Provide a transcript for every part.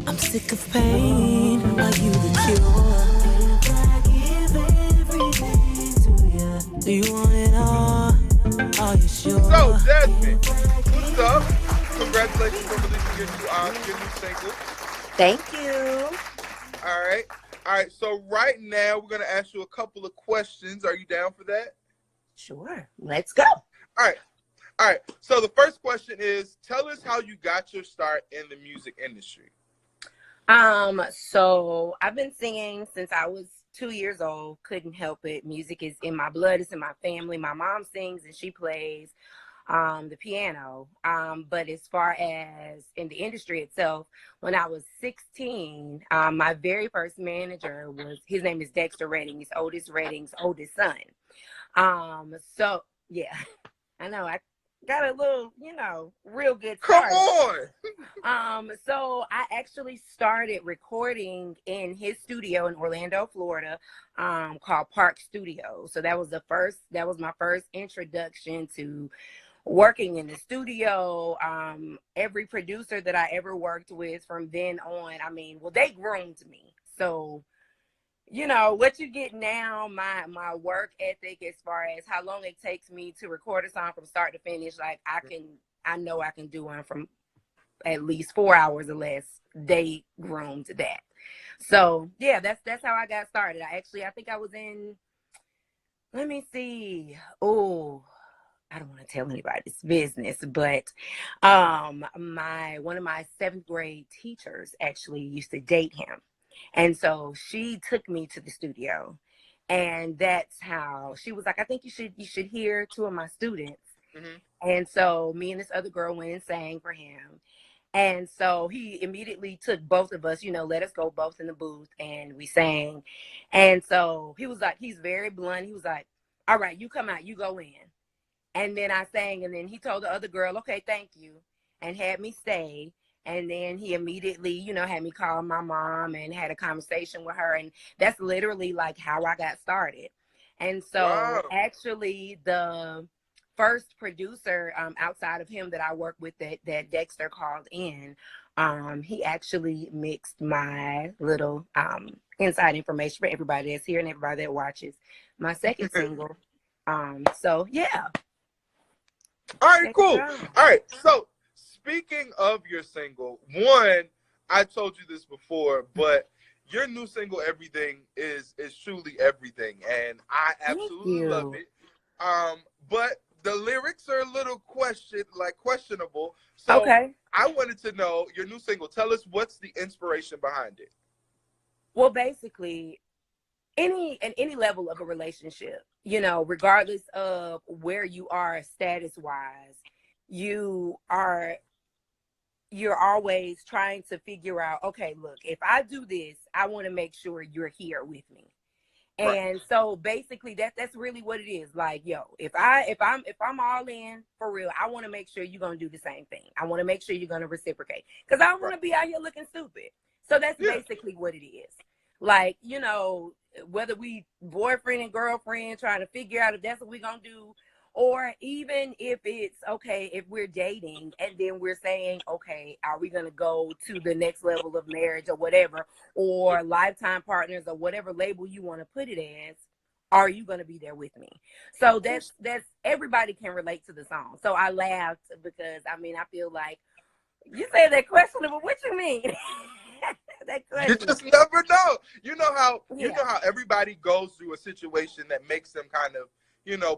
I'm sick of pain. Are you the cure? If I give everything to you, do you want it all? Are you So, sure? Jasmine, what's up? Congratulations on releasing your new single. Thank you. All right. All right. So right now we're gonna ask you a couple of questions. Are you down for that? Sure. Let's go. All right. All right. So the first question is, tell us how you got your start in the music industry. So I've been singing since I was 2 years old. Couldn't help it. Music is in my blood. It's in my family. My mom sings and she plays the piano. But as far as in the industry itself, when I was 16, my very first manager his name is Dexter Redding's oldest son. So yeah, I know I got a little, real good Come start. on. So I actually started recording in his studio in Orlando, Florida, called Park Studio. So that was my first introduction to working in the studio. Every producer that I ever worked with from then on, they groomed me. So what you get now, my work ethic as far as how long it takes me to record a song from start to finish, like I know I can do one from at least 4 hours or less. They groomed that. So yeah, that's how I got started. I think I was in, let me see. Oh, I don't want to tell anybody's business, but one of my seventh grade teachers actually used to date him. And so she took me to the studio, and that's how she was like, I think you should hear two of my students. Mm-hmm. And so me and this other girl went and sang for him. And so he immediately took both of us, let us go both in the booth, and we sang. And so he was like, he's very blunt. He was like, all right, you come out, you go in. And then I sang, and then he told the other girl, okay, thank you, and had me stay. And then he immediately, had me call my mom and had a conversation with her. And that's literally like how I got started. And so Wow. actually the first producer outside of him that I worked with that Dexter called in, he actually mixed my little inside information for everybody that's here and everybody that watches my second single. So yeah. All right, cool. All right. So speaking of your single, one, I told you this before, but your new single "Everything" is truly everything, and I absolutely love it. But the lyrics are a little questionable. So Okay. I wanted to know your new single. Tell us what's the inspiration behind it. Well, basically, any level of a relationship, regardless of where you are status wise, you're always trying to figure out, okay, look, if I do this, I want to make sure you're here with me. Right. And so basically that's really what it is. Like, yo, if I'm all in for real, I want to make sure you're gonna do the same thing. I want to make sure you're gonna reciprocate, because I don't want to be out here looking stupid. So that's basically what it is. Like, whether we boyfriend and girlfriend trying to figure out if that's what we're gonna do, or even if it's okay, if we're dating and then we're saying, okay, are we gonna go to the next level of marriage or whatever, or lifetime partners or whatever label you want to put it as, are you gonna be there with me? So that's everybody can relate to the song. So I laughed because I feel like you say that questionable. What you mean? You just never know. You know how everybody goes through a situation that makes them kind of,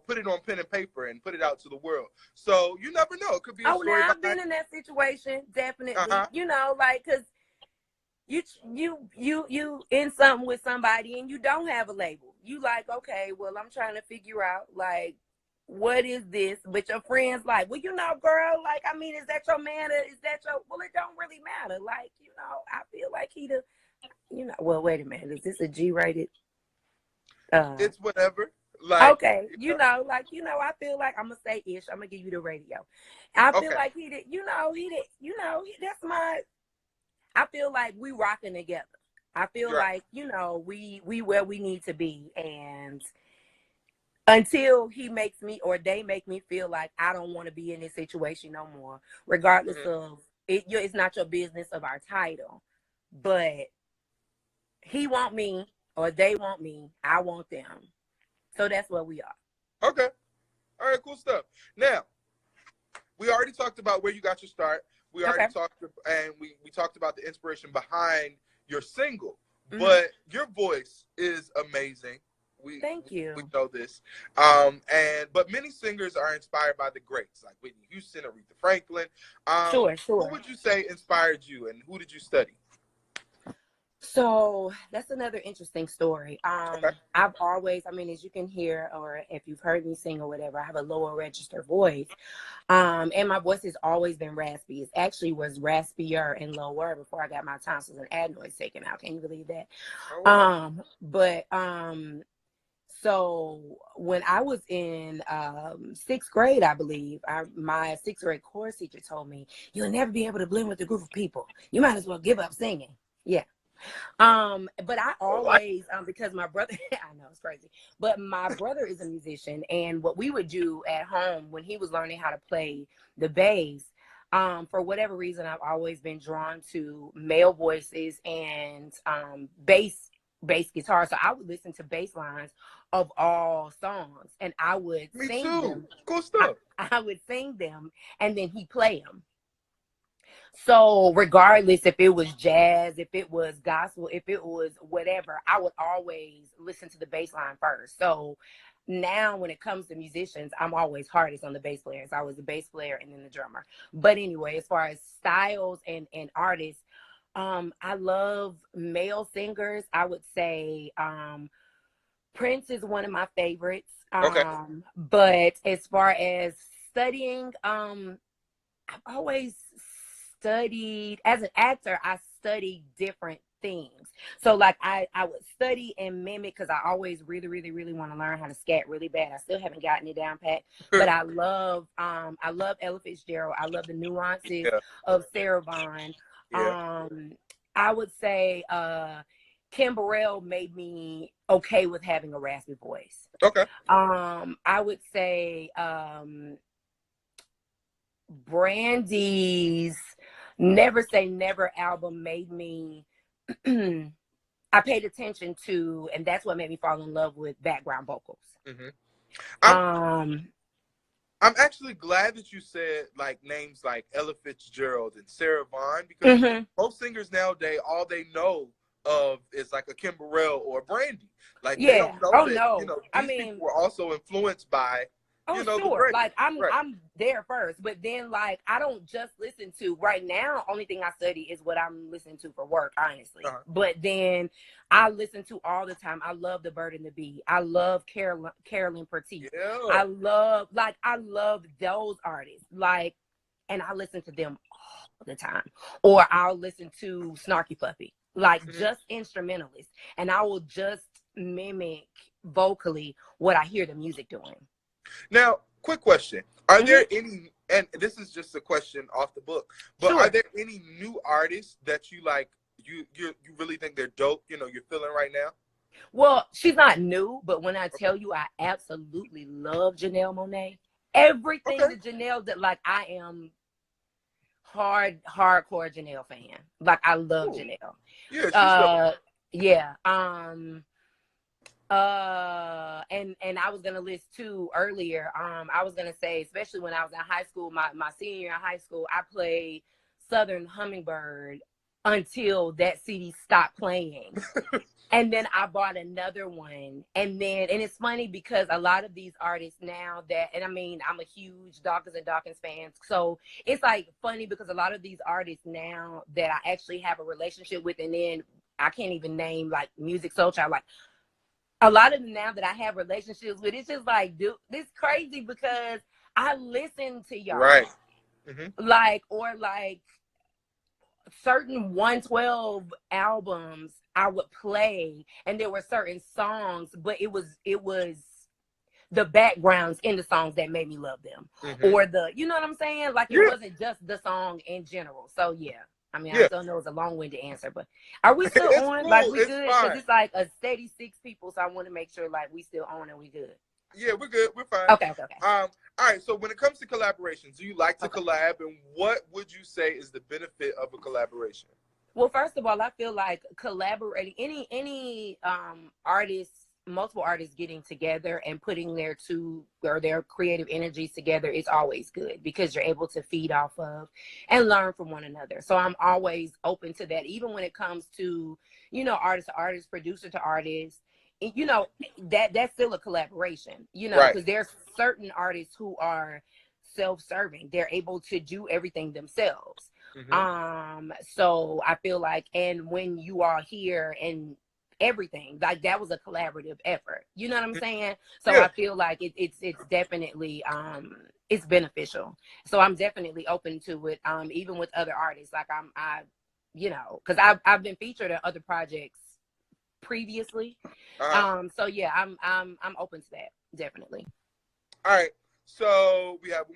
put it on pen and paper and put it out to the world. So you never know. It could be a story. Now I've been in that situation, definitely. Like, because you in something with somebody and you don't have a label. You like, okay, well, I'm trying to figure out, like, what is this? But your friends like, well, girl, like, is that your man? Or is that your, well, it don't really matter. Like, I feel like well, wait a minute. Is this a G-rated? It's whatever. Like, okay. I feel like I'm going to say ish. I'm going to give you the radio. I feel like he did, that's my, I feel like we rocking together. I feel like, we where we need to be. And until he makes me or they make me feel like I don't want to be in this situation no more, regardless of it, it's not your business of our title. but he want me or they want me. I want them. So that's what we are. Okay. All right, cool stuff. Now, we already talked about where you got your start. We already talked, and we talked about the inspiration behind your single. Mm-hmm. But your voice is amazing. Thank you. We know this. But many singers are inspired by the greats, like Whitney Houston, Aretha Franklin. Sure. Who would you say inspired you, and who did you study? So that's another interesting story. I've always, I mean, as you can hear, or if you've heard me sing or whatever, I have a lower register voice. And my voice has always been raspy. It actually was raspier and lower before I got my tonsils and adenoids taken out. Can you believe that? So when I was in 6th grade, I believe, my 6th grade chorus teacher told me, you'll never be able to blend with a group of people. You might as well give up singing. Yeah. But I always, because my brother, I know it's crazy, but my brother is a musician, and what we would do at home when he was learning how to play the bass, for whatever reason, I've always been drawn to male voices and bass guitar. So I would listen to bass lines of all songs, and I would sing them. Cool stuff. I would sing them, and then he'd play them. So regardless if it was jazz, if it was gospel, if it was whatever, I would always listen to the bass line first. So now when it comes to musicians, I'm always hardest on the bass players. I was the bass player and then the drummer. But anyway, as far as styles and artists, I love male singers. I would say Prince is one of my favorites. But as far as studying, I've always studied, as an actor, I studied different things. So like I would study and mimic, because I always really, really, really want to learn how to scat really bad. I still haven't gotten it down pat, but I love Ella Fitzgerald. I love the nuances of Sarah Vaughan. I would say Kim Burrell made me okay with having a raspy voice. I would say Brandy's Never Say Never album made me, I paid attention to, and that's what made me fall in love with background vocals. I'm actually glad that you said like names like Ella Fitzgerald and Sarah Vaughan, because most singers nowadays, all they know of is like a Kim Burrell or a Brandy. Like they don't know that, you know, these people were also influenced by, you know, sure. Like I'm there first, but then like I don't just listen to right now. Only thing I study is what I'm listening to for work, honestly. But then I listen to all the time. I love The Bird and the Bee. I love Carolyn Petit. I love those artists. Like, and I listen to them all the time. Or I'll listen to Snarky Puppy, like just instrumentalists, and I will just mimic vocally what I hear the music doing. Now, quick question. Are there any, and this is just a question off the book, but are there any new artists that you like, you really think they're dope, you know, you're feeling right now? Well, she's not new, but when I tell you I absolutely love Janelle Monáe, everything that Janelle did, like I am hardcore Janelle fan. Like I love Janelle. And I was gonna list too earlier. I was gonna say, especially when I was in high school, my senior year in high school, I played Southern Hummingbird until that CD stopped playing. And then I bought another one. And it's funny because a lot of these artists now and I mean, I'm a huge Dawkins and Dawkins fan. So it's like funny because a lot of these artists now that I actually have a relationship with, and then I can't even name like Music Soul Child, like a lot of them now that I have relationships with, it's just like, dude, this crazy because I listen to y'all. Right. Like, or like certain 112 albums I would play, and there were certain songs, but it was the backgrounds in the songs that made me love them. Or the, you know what I'm saying? Like it wasn't just the song in general. So yeah. I mean, I still know it's a long-winded answer, but are we still on? Cool. Like we good? Because it's like a steady 6 people, so I want to make sure like we still on and we good. Yeah, we're good. We're fine. Okay. All right. So when it comes to collaborations, do you like to collab, and what would you say is the benefit of a collaboration? Well, first of all, I feel like collaborating any artists, multiple artists getting together and putting their creative energies together is always good because you're able to feed off of and learn from one another. So I'm always open to that, even when it comes to, artist to artist, producer to artist. That's still a collaboration, Right. because there's certain artists who are self-serving. They're able to do everything themselves. So I feel like, and when you are here and everything, like, that was a collaborative effort, you know what I'm saying? So Yeah. I feel like it's definitely it's beneficial. So I'm definitely open to it, even with other artists. Like because I've been featured in other projects previously. So yeah, I'm open to that, definitely. All right. So we have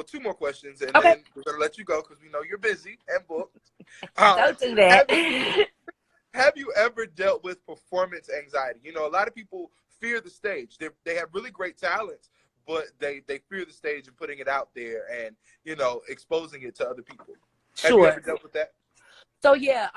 two more questions, and Okay. then we're gonna let you go because we know you're busy and booked. Don't do that. Have you ever dealt with performance anxiety? A lot of people fear the stage. They have really great talents, but they fear the stage and putting it out there and exposing it to other people. Sure. Have you ever dealt with that? So yeah,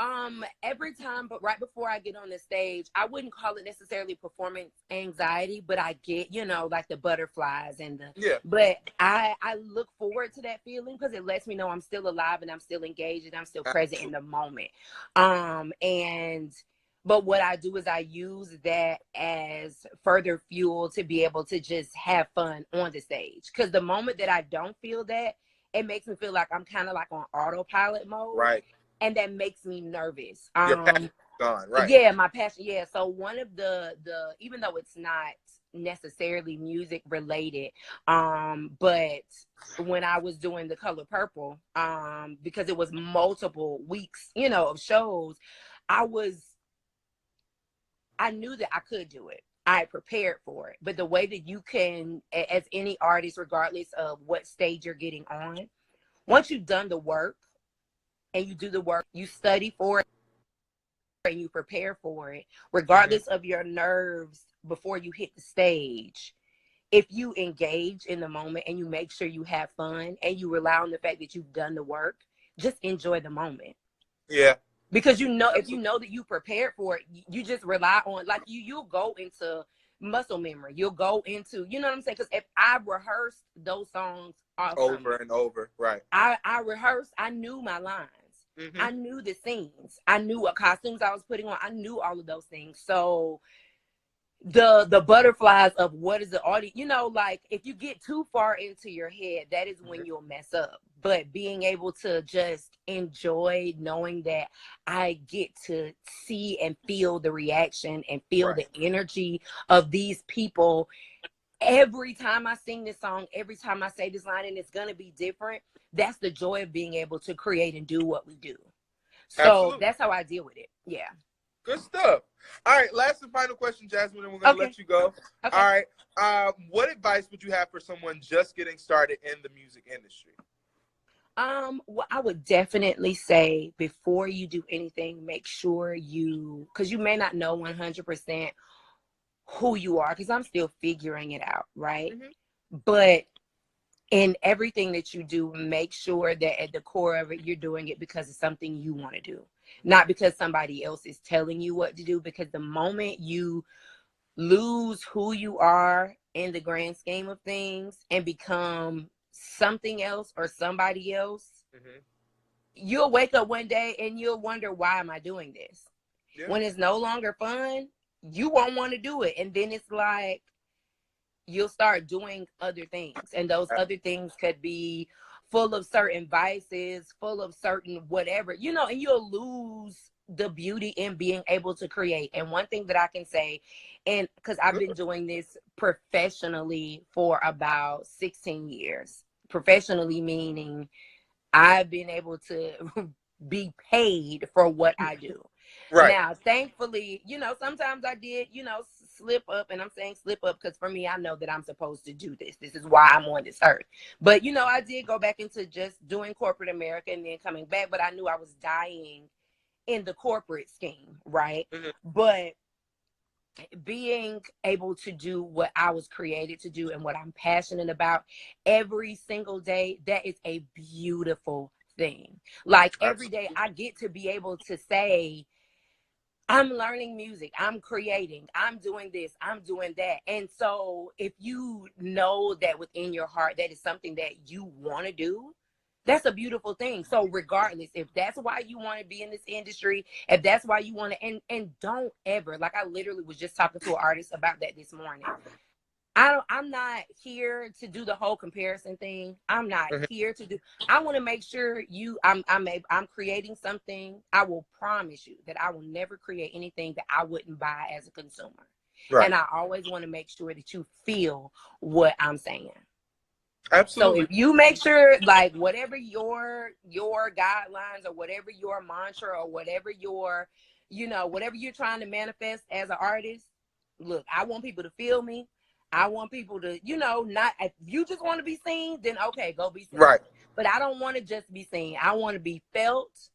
every time, but right before I get on the stage, I wouldn't call it necessarily performance anxiety, but I get, like the butterflies and but I look forward to that feeling because it lets me know I'm still alive and I'm still engaged and I'm still present in the moment. But what I do is I use that as further fuel to be able to just have fun on the stage. Because the moment that I don't feel that, it makes me feel like I'm kind of like on autopilot mode. Right. And that makes me nervous. Your passion's gone, right? Yeah, my passion. Yeah. So one of the even though it's not necessarily music related, but when I was doing The Color Purple, because it was multiple weeks, of shows, I knew that I could do it. I prepared for it. But the way that you can, as any artist, regardless of what stage you're getting on, once you've done the work, and you do the work, you study for it, and you prepare for it, regardless of your nerves before you hit the stage. If you engage in the moment and you make sure you have fun and you rely on the fact that you've done the work, just enjoy the moment. Yeah. Because if you know that you prepared for it, you just rely on, like, you'll go into muscle memory. You'll go into, you know what I'm saying? Because if I rehearsed those songs over and over, right? I rehearsed. I knew my lines. I knew the scenes. I knew what costumes I was putting on. I knew all of those things. So the butterflies of what is the audience, like, if you get too far into your head, that is when you'll mess up. But being able to just enjoy knowing that I get to see and feel the reaction and feel the energy of these people every time I sing this song, every time I say this line, and it's going to be different. That's the joy of being able to create and do what we do. So Absolutely. That's how I deal with it. Yeah. Good stuff. All right. Last and final question, Jasmine, and we're going to let you go. Okay. All right. What advice would you have for someone just getting started in the music industry? Well, I would definitely say, before you do anything, make sure because you may not know 100% who you are, because I'm still figuring it out, right? But in everything that you do, make sure that at the core of it, you're doing it because it's something you want to do, not because somebody else is telling you what to do. Because the moment you lose who you are in the grand scheme of things and become something else or somebody else, you'll wake up one day and you'll wonder, why am I doing this? When it's no longer fun, you won't want to do it. And then it's like, you'll start doing other things. And those other things could be full of certain vices, full of certain whatever, and you'll lose the beauty in being able to create. And one thing that I can say, and because I've been doing this professionally for about 16 years, professionally meaning I've been able to be paid for what I do. Right. Now, thankfully, sometimes I did, slip up, and I'm saying slip up because for me, I know that I'm supposed to do this. This is why I'm on this earth. But, I did go back into just doing corporate America and then coming back, but I knew I was dying in the corporate scheme, right? But being able to do what I was created to do and what I'm passionate about every single day, that is a beautiful thing. Like every Absolutely. day I get to be able to say, I'm learning music, I'm creating, I'm doing this, I'm doing that. And so if you know that within your heart that is something that you want to do, that's a beautiful thing. So regardless, if that's why you want to be in this industry, if that's why you want to, and don't ever, like I literally was just talking to an artist about that this morning. I'm not here to do the whole comparison thing. I'm not here to do. I want to make sure I'm creating something. I will promise you that I will never create anything that I wouldn't buy as a consumer. Right. And I always want to make sure that you feel what I'm saying. Absolutely. So if you make sure, like, whatever your guidelines or whatever your mantra or whatever your, whatever you're trying to manifest as an artist, look, I want people to feel me. I want people to, not, if you just want to be seen, then okay, go be seen. Right. But I don't want to just be seen. I want to be felt.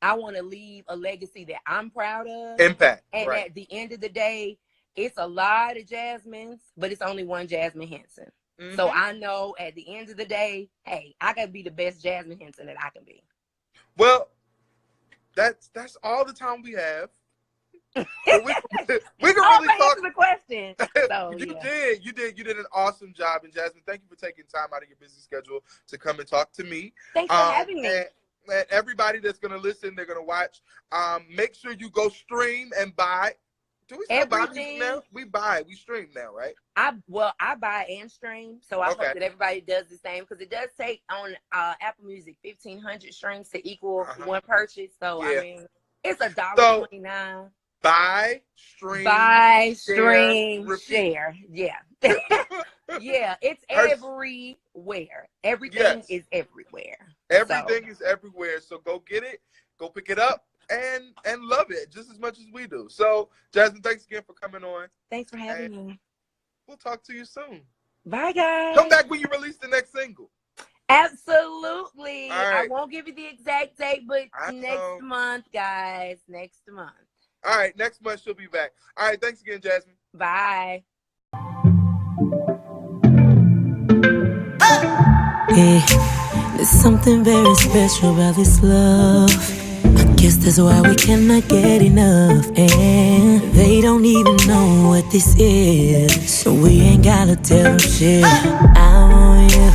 I want to leave a legacy that I'm proud of. Impact. And right. At the end of the day, it's a lot of Jasmyns, but it's only one Jasmyn Hinson. Mm-hmm. So I know at the end of the day, hey, I got to be the best Jasmyn Hinson that I can be. Well, that's all the time we have. we can really talk. The question. So, you did an awesome job, and Jasmyn, thank you for taking time out of your busy schedule to come and talk to me. Thanks for having me. And everybody that's gonna listen, they're gonna watch. Make sure you go stream and buy. Do we still buy music now? We stream now, right? I buy and stream, so I hope that everybody does the same, because it does take on Apple Music 1,500 streams to equal one purchase. So I mean, it's $1.29. Buy, stream, share. Yeah. Yeah, it's everywhere. Everything is everywhere. Everything is everywhere. So go get it, go pick it up, and love it just as much as we do. So, Jasmyn, thanks again for coming on. Thanks for having me. We'll talk to you soon. Bye, guys. Come back when you release the next single. Absolutely. Right. I won't give you the exact date, but next month, guys. Next month. All right, next month she'll be back. All right, thanks again, Jasmyn. Bye. Hey, there's something very special about this love. I guess that's why we cannot get enough. And they don't even know what this is, so we ain't gotta tell them shit. I want you,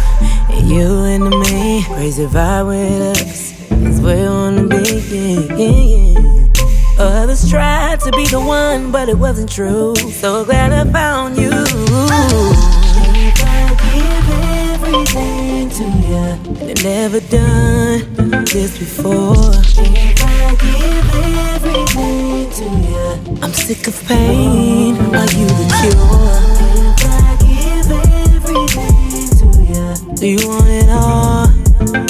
and you into me. Crazy vibe with us, that's where we wanna be. Yeah. Others tried to be the one, but it wasn't true. So glad I found you. If I give everything to you, I've never done this before. If I give everything to you, I'm sick of pain. Are you the cure? If I give everything to you, do you want it all?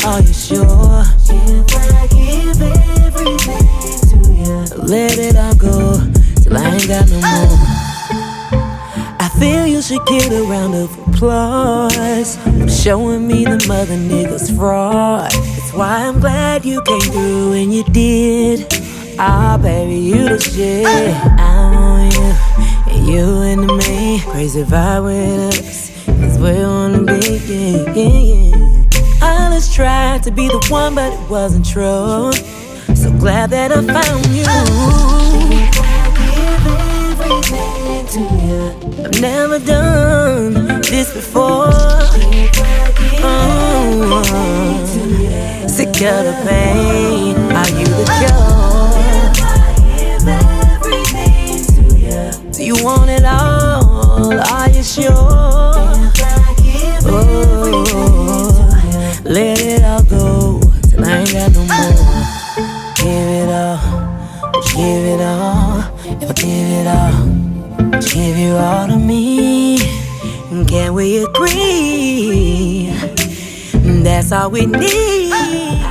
Are you sure? If I give everything, let it all go till I ain't got no more. I feel you should get a round of applause for showing me them other niggas fraud. That's why I'm glad you came through and you did. Ah, baby, you the shit. I want you, and you into me. Crazy vibe with us, that's where you wanna be. Yeah. I just tried to be the one, but it wasn't true. So glad that I found you. If I give everything to you, I've never done this before. Sick of the pain, are you the cure? If I give everything to you, do you want it all? Are you sure? If I give let it all go till I ain't got no more. Give it all, give it all. If I give it all, give you all to me. Can we agree? That's all we need.